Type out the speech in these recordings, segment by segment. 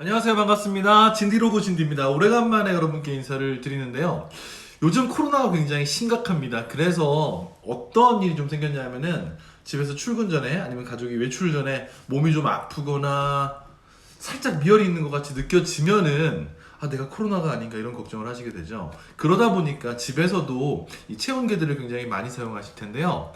안녕하세요. 반갑습니다. 진디로그 진디입니다. 오래간만에 여러분께 인사를 드리는데요. 요즘 코로나가 굉장히 심각합니다. 그래서 어떤 일이 좀 생겼냐면은 집에서 출근 전에 아니면 가족이 외출 전에 몸이 좀 아프거나 살짝 미열이 있는 것 같이 느껴지면은 내가 코로나가 아닌가 이런 걱정을 하시게 되죠. 그러다 보니까 집에서도 이 체온계들을 굉장히 많이 사용하실 텐데요.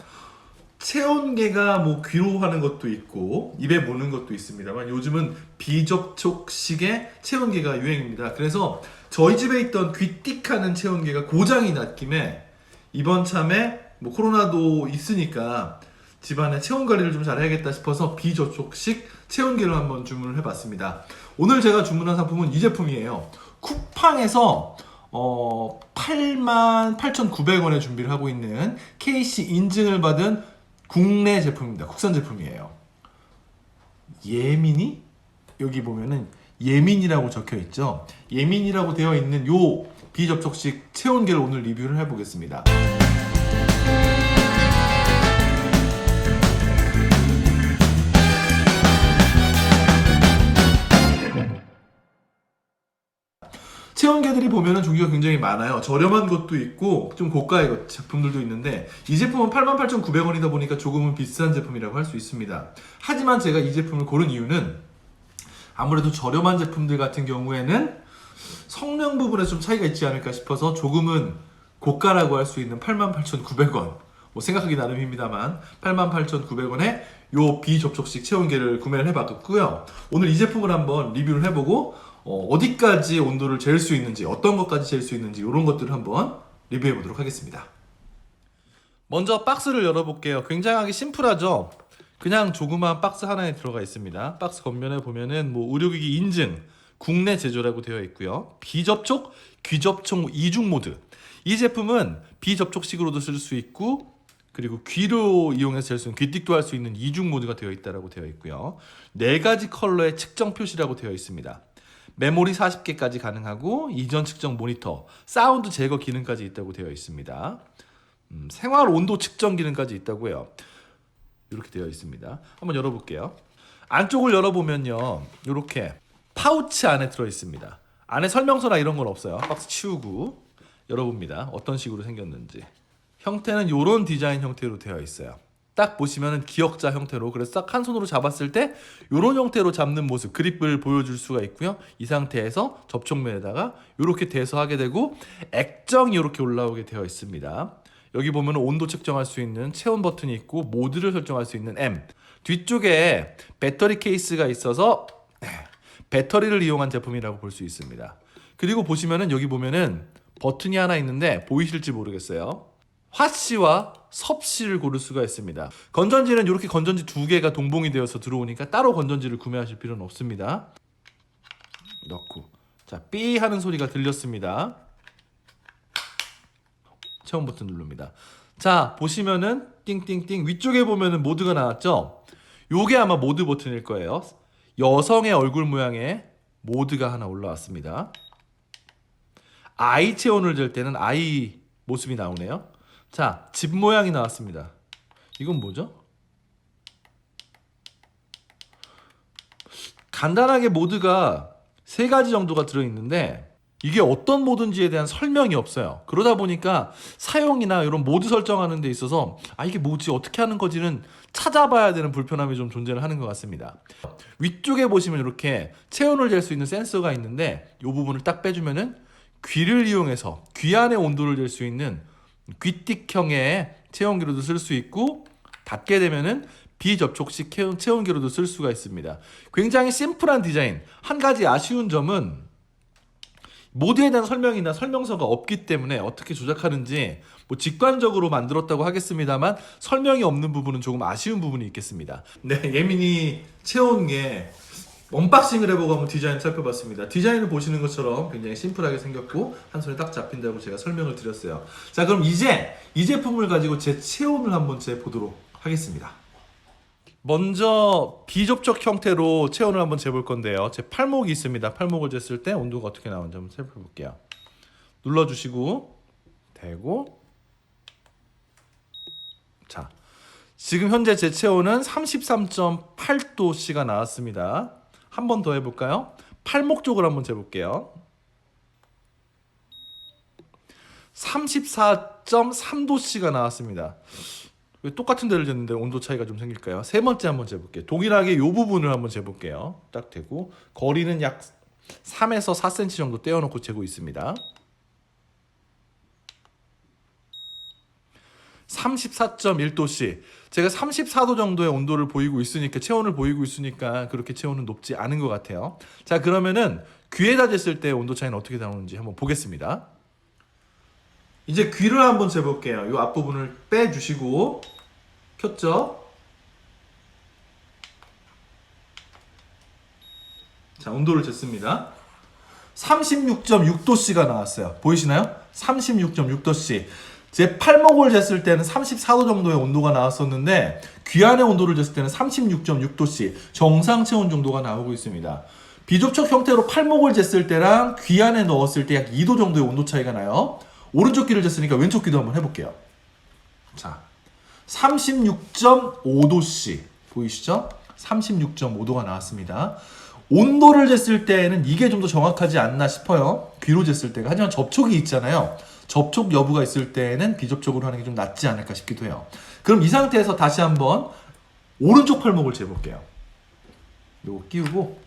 체온계가 뭐 귀로 하는 것도 있고 입에 무는 것도 있습니다만 요즘은 비접촉식의 체온계가 유행입니다. 그래서 저희 집에 있던 귀띡하는 체온계가 고장이 났 김에 이번 참에 뭐 코로나도 있으니까 집안에 체온 관리를 좀 잘해야겠다 싶어서 비접촉식 체온계를 한번 주문을 해봤습니다. 오늘 제가 주문한 상품은 이 제품이에요. 쿠팡에서 88,900원에 준비를 하고 있는 KC 인증을 받은 국내 제품입니다. 국산 제품이에요. 예민이? 여기 보면은 예민이라고 적혀 있죠. 예민이라고 되어 있는 요 비접촉식 체온계를 오늘 리뷰를 해보겠습니다. 체온계들이 보면은 종류가 굉장히 많아요. 저렴한 것도 있고 좀 고가의 제품들도 있는데 이 제품은 88,900원이다 보니까 조금은 비싼 제품이라고 할 수 있습니다. 하지만 제가 이 제품을 고른 이유는 아무래도 저렴한 제품들 같은 경우에는 성능 부분에 좀 차이가 있지 않을까 싶어서 조금은 고가라고 할 수 있는 88,900원 뭐 생각하기 나름입니다만 88,900원에 요 비접촉식 체온계를 구매를 해봤고요. 오늘 이 제품을 한번 리뷰를 해보고 어디까지 온도를 잴 수 있는지 어떤 것까지 잴 수 있는지 이런 것들을 한번 리뷰해 보도록 하겠습니다. 먼저 박스를 열어볼게요. 굉장히 심플하죠? 그냥 조그마한 박스 하나에 들어가 있습니다. 박스 겉면에 보면은 뭐 의료기기 인증, 국내 제조라고 되어 있고요. 비접촉, 귀접촉 이중 모드. 이 제품은 비접촉식으로도 쓸 수 있고 그리고 귀로 이용해서 잴 수 있는 귀띡도 할 수 있는 이중 모드가 되어 있다고 되어 있고요. 4가지 컬러의 측정 표시라고 되어 있습니다. 메모리 40개까지 가능하고 이전 측정 모니터, 사운드 제거 기능까지 있다고 되어 있습니다. 생활 온도 측정 기능까지 있다고 해요. 이렇게 되어 있습니다. 한번 열어볼게요. 안쪽을 열어보면요, 이렇게 파우치 안에 들어 있습니다. 안에 설명서나 이런 건 없어요. 박스 치우고 열어봅니다. 어떤 식으로 생겼는지. 형태는 이런 디자인 형태로 되어 있어요. 딱 보시면은 기역자 형태로, 그래서 딱 한 손으로 잡았을 때 이런 형태로 잡는 모습, 그립을 보여줄 수가 있고요. 이 상태에서 접촉면에다가 이렇게 대서 하게 되고 액정이 이렇게 올라오게 되어 있습니다. 여기 보면 온도 측정할 수 있는 체온 버튼이 있고 모드를 설정할 수 있는 M, 뒤쪽에 배터리 케이스가 있어서 배터리를 이용한 제품이라고 볼 수 있습니다. 그리고 보시면은 여기 보면은 버튼이 하나 있는데 보이실지 모르겠어요. 화씨와 섭씨를 고를 수가 있습니다. 건전지는 이렇게 건전지 2개가 동봉이 되어서 들어오니까 따로 건전지를 구매하실 필요는 없습니다. 넣고 자, 삐 하는 소리가 들렸습니다. 체온 버튼 누릅니다. 자, 보시면은 띵띵띵 위쪽에 보면은 모드가 나왔죠? 요게 아마 모드 버튼일 거예요. 여성의 얼굴 모양의 모드가 하나 올라왔습니다. 아이 체온을 잴 때는 아이 모습이 나오네요. 자, 집 모양이 나왔습니다. 이건 뭐죠? 간단하게 모드가 3가지 정도가 들어있는데 이게 어떤 모드인지에 대한 설명이 없어요. 그러다 보니까 사용이나 이런 모드 설정하는 데 있어서 이게 뭐지, 어떻게 하는 거지는 찾아봐야 되는 불편함이 좀 존재를 하는 것 같습니다. 위쪽에 보시면 이렇게 체온을 잴 수 있는 센서가 있는데 이 부분을 딱 빼주면은 귀를 이용해서 귀 안의 온도를 잴 수 있는 귀띡형의 체온계로도 쓸 수 있고 닫게 되면은 비접촉식 체온계로도 쓸 수가 있습니다. 굉장히 심플한 디자인. 한 가지 아쉬운 점은 모드에 대한 설명이나 설명서가 없기 때문에 어떻게 조작하는지 뭐 직관적으로 만들었다고 하겠습니다만 설명이 없는 부분은 조금 아쉬운 부분이 있겠습니다. 네, 예민이 체온계 언박싱을 해보고 한번 디자인 살펴봤습니다. 디자인을 보시는 것처럼 굉장히 심플하게 생겼고 한 손에 딱 잡힌다고 제가 설명을 드렸어요. 자, 그럼 이제 이 제품을 가지고 제 체온을 한번 재보도록 하겠습니다. 먼저 비접촉 형태로 체온을 한번 재볼 건데요. 제 팔목이 있습니다. 팔목을 쟀을 때 온도가 어떻게 나오는지 한번 살펴볼게요. 눌러주시고 대고, 자, 지금 현재 제 체온은 33.8도씨가 나왔습니다. 한 번 더 해볼까요? 팔목 쪽을 한번 재볼게요. 34.3도씨가 나왔습니다. 왜 똑같은 데를 쟀는데 온도 차이가 좀 생길까요? 세 번째 한번 재볼게요. 동일하게 이 부분을 한번 재볼게요. 딱 대고 거리는 약 3에서 4cm 정도 떼어놓고 재고 있습니다. 34.1도씨. 제가 34도 정도의 온도를 보이고 있으니까, 체온을 보이고 있으니까 그렇게 체온은 높지 않은 것 같아요. 자, 그러면은 귀에다 쟀을 때 온도 차이는 어떻게 나오는지 한번 보겠습니다. 이제 귀를 한번 재볼게요. 이 앞부분을 빼주시고, 켰죠? 자, 온도를 쟀습니다. 36.6도씨가 나왔어요. 보이시나요? 36.6도씨. 제 팔목을 쟀을 때는 34도 정도의 온도가 나왔었는데, 귀 안의 온도를 쟀을 때는 36.6도씨, 정상 체온 정도가 나오고 있습니다. 비접촉 형태로 팔목을 쟀을 때랑 귀 안에 넣었을 때 약 2도 정도의 온도 차이가 나요. 오른쪽 귀를 쟀으니까 왼쪽 귀도 한번 해볼게요. 자, 36.5도씨 보이시죠? 36.5도가 나왔습니다. 온도를 쟀을 때는 이게 좀 더 정확하지 않나 싶어요. 귀로 쟀을 때가. 하지만 접촉이 있잖아요. 접촉 여부가 있을 때는 비접촉으로 하는 게 좀 낫지 않을까 싶기도 해요. 그럼 이 상태에서 다시 한번 오른쪽 팔목을 재볼게요. 요거 끼우고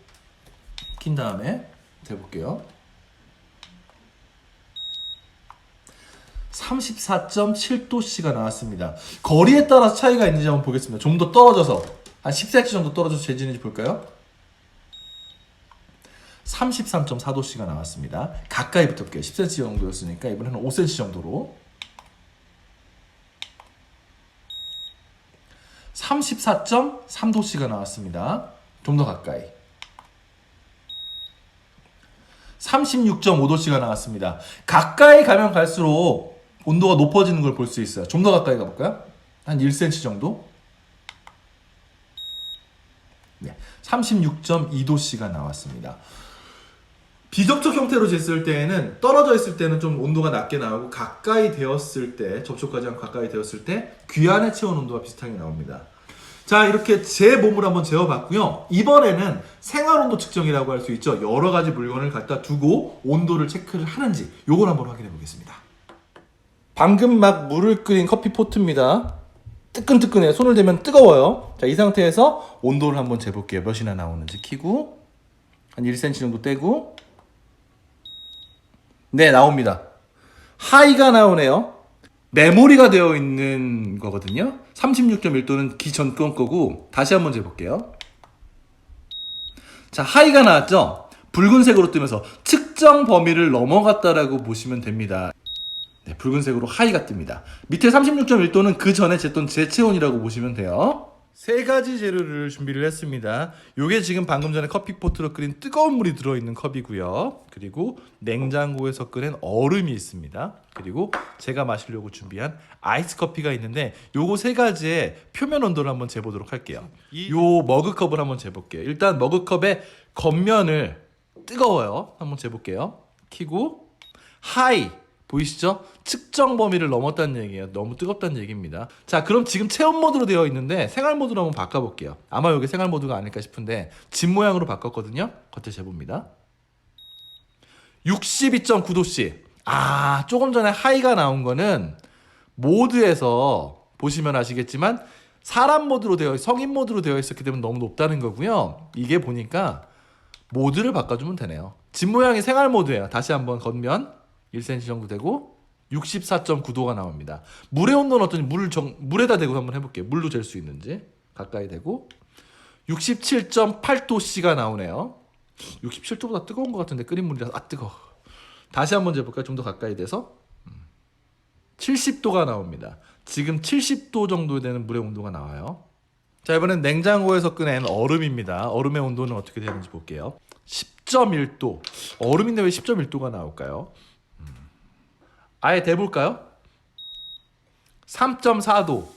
킨 다음에 재볼게요. 34.7도씨가 나왔습니다. 거리에 따라서 차이가 있는지 한번 보겠습니다. 좀 더 떨어져서 한 10cm 정도 떨어져서 재지는지 볼까요? 33.4도씨가 나왔습니다. 가까이 붙을게요. 10cm 정도였으니까 이번에는 5cm 정도로. 34.3도씨가 나왔습니다. 좀 더 가까이. 36.5도씨가 나왔습니다. 가까이 가면 갈수록 온도가 높아지는 걸 볼 수 있어요. 좀 더 가까이 가볼까요? 한 1cm 정도? 네, 36.2도씨가 나왔습니다. 비접촉 형태로 쟀을 때에는 떨어져 있을 때는 좀 온도가 낮게 나오고, 가까이 되었을 때, 접촉까지 한 가까이 되었을 때 귀 안의 체온 온도가 비슷하게 나옵니다. 자, 이렇게 제 몸을 한번 재어봤고요. 이번에는 생활온도 측정이라고 할 수 있죠. 여러 가지 물건을 갖다 두고 온도를 체크를 하는지, 요걸 한번 확인해 보겠습니다. 방금 막 물을 끓인 커피 포트입니다. 뜨끈뜨끈해요. 손을 대면 뜨거워요. 자, 이 상태에서 온도를 한번 재볼게요. 몇이나 나오는지 키고 한 1cm 정도 떼고, 네, 나옵니다. 하이가 나오네요. 메모리가 되어 있는 거거든요. 36.1도는 기전 건 거고, 다시 한번 재볼게요. 자, 하이가 나왔죠? 붉은색으로 뜨면서 측정 범위를 넘어갔다라고 보시면 됩니다. 네, 붉은색으로 하이가 뜹니다. 밑에 36.1도는 그 전에 쟀던 제 체온이라고 보시면 돼요. 세 가지 재료를 준비를 했습니다. 요게 지금 방금 전에 커피포트로 끓인 뜨거운 물이 들어있는 컵이고요. 그리고 냉장고에서 끓인 얼음이 있습니다. 그리고 제가 마시려고 준비한 아이스 커피가 있는데, 요거 세 가지의 표면 온도를 한번 재보도록 할게요. 요 머그컵을 한번 재볼게요. 일단 머그컵의 겉면을, 뜨거워요, 한번 재볼게요. 키고 하이 보이시죠? 측정 범위를 넘었다는 얘기예요. 너무 뜨겁다는 얘기입니다. 자, 그럼 지금 체온 모드로 되어 있는데 생활 모드로 한번 바꿔볼게요. 아마 이게 생활 모드가 아닐까 싶은데 집 모양으로 바꿨거든요. 겉에 재봅니다. 62.9도씨. 아, 조금 전에 하이가 나온 거는 모드에서 보시면 아시겠지만 사람 모드로 성인 모드로 되어 있었기 때문에 너무 높다는 거고요. 이게 보니까 모드를 바꿔주면 되네요. 집 모양이 생활 모드예요. 다시 한번 겉면 1cm 정도 되고 64.9도가 나옵니다. 물의 온도는 어떤지 물에다 대고 한번 해볼게요. 물로 잴 수 있는지. 가까이 대고 67.8도씨가 나오네요. 67도보다 뜨거운 것 같은데 끓인 물이라서 뜨거워. 다시 한번 재볼까요? 좀 더 가까이 돼서 70도가 나옵니다. 지금 70도 정도 되는 물의 온도가 나와요. 자, 이번엔 냉장고에서 꺼낸 얼음입니다. 얼음의 온도는 어떻게 되는지 볼게요. 10.1도. 얼음인데 왜 10.1도가 나올까요? 아예 대볼까요? 3.4도.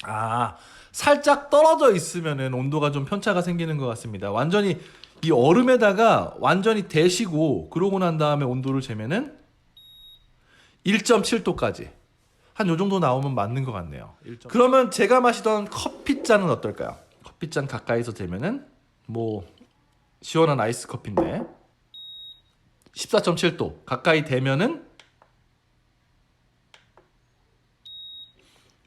아, 살짝 떨어져 있으면은 온도가 좀 편차가 생기는 것 같습니다. 완전히 이 얼음에다가 완전히 데시고 그러고 난 다음에 온도를 재면은 1.7도까지 한 요 정도 나오면 맞는 것 같네요. 그러면 제가 마시던 커피잔은 어떨까요? 커피잔 가까이서 재면은 뭐 시원한 아이스 커피인데 14.7도 가까이 되면은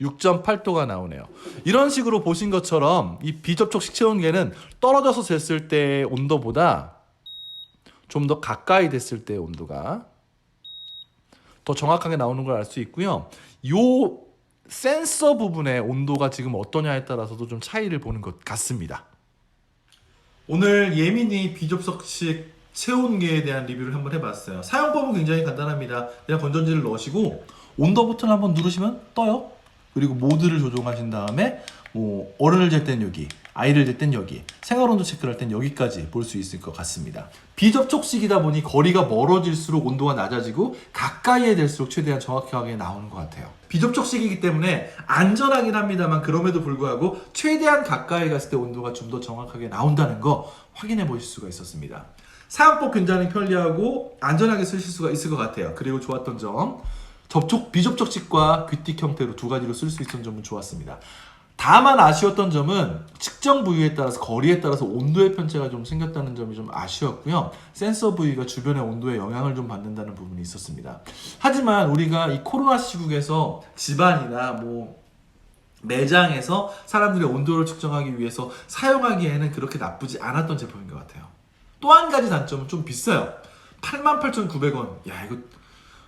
6.8도가 나오네요. 이런 식으로 보신 것처럼 이 비접촉식 체온계는 떨어져서 쟀을 때의 온도보다 좀 더 가까이 됐을 때의 온도가 더 정확하게 나오는 걸 알 수 있고요. 요 센서 부분의 온도가 지금 어떠냐에 따라서도 좀 차이를 보는 것 같습니다. 오늘 예민이 비접촉식 체온계에 대한 리뷰를 한번 해봤어요. 사용법은 굉장히 간단합니다. 그냥 건전지를 넣으시고 온도 버튼을 한번 누르시면 떠요. 그리고 모드를 조정하신 다음에 뭐 어른을 잴 땐 여기, 아이를 잴 땐 여기, 생활온도 체크를 할 땐 여기까지 볼 수 있을 것 같습니다. 비접촉식이다 보니 거리가 멀어질수록 온도가 낮아지고 가까이에 될수록 최대한 정확하게 나오는 것 같아요. 비접촉식이기 때문에 안전하긴 합니다만 그럼에도 불구하고 최대한 가까이 갔을 때 온도가 좀 더 정확하게 나온다는 거 확인해 보실 수가 있었습니다. 사용법 굉장히 편리하고 안전하게 쓰실 수가 있을 것 같아요. 그리고 좋았던 점, 비접촉식과 귀띡 형태로 두 가지로 쓸 수 있었던 점은 좋았습니다. 다만 아쉬웠던 점은 측정 부위에 따라서 거리에 따라서 온도의 편차가 좀 생겼다는 점이 좀 아쉬웠고요. 센서 부위가 주변의 온도에 영향을 좀 받는다는 부분이 있었습니다. 하지만 우리가 이 코로나 시국에서 집안이나 뭐 매장에서 사람들의 온도를 측정하기 위해서 사용하기에는 그렇게 나쁘지 않았던 제품인 것 같아요. 또 한 가지 단점은 좀 비싸요. 88,900원. 야, 이거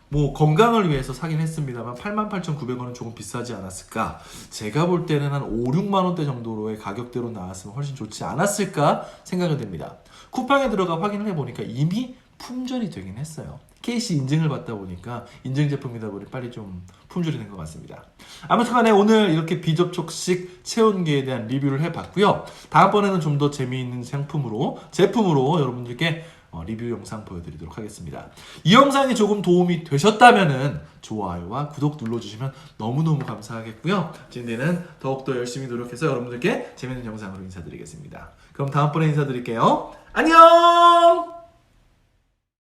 뭐 건강을 위해서 사긴 했습니다만 88,900원은 조금 비싸지 않았을까? 제가 볼 때는 한 5, 6만 원대 정도로의 가격대로 나왔으면 훨씬 좋지 않았을까 생각이 됩니다. 쿠팡에 들어가 확인을 해보니까 이미 품절이 되긴 했어요. KC 인증을 받다 보니까 인증 제품이다 보니 빨리 좀 품절이 된 것 같습니다. 아무튼 간에 오늘 이렇게 비접촉식 체온계에 대한 리뷰를 해봤고요. 다음번에는 좀 더 재미있는 제품으로 여러분들께 리뷰 영상 보여드리도록 하겠습니다. 이 영상이 조금 도움이 되셨다면 좋아요와 구독 눌러주시면 너무너무 감사하겠고요. 진디는 더욱더 열심히 노력해서 여러분들께 재미있는 영상으로 인사드리겠습니다. 그럼 다음번에 인사드릴게요. 안녕!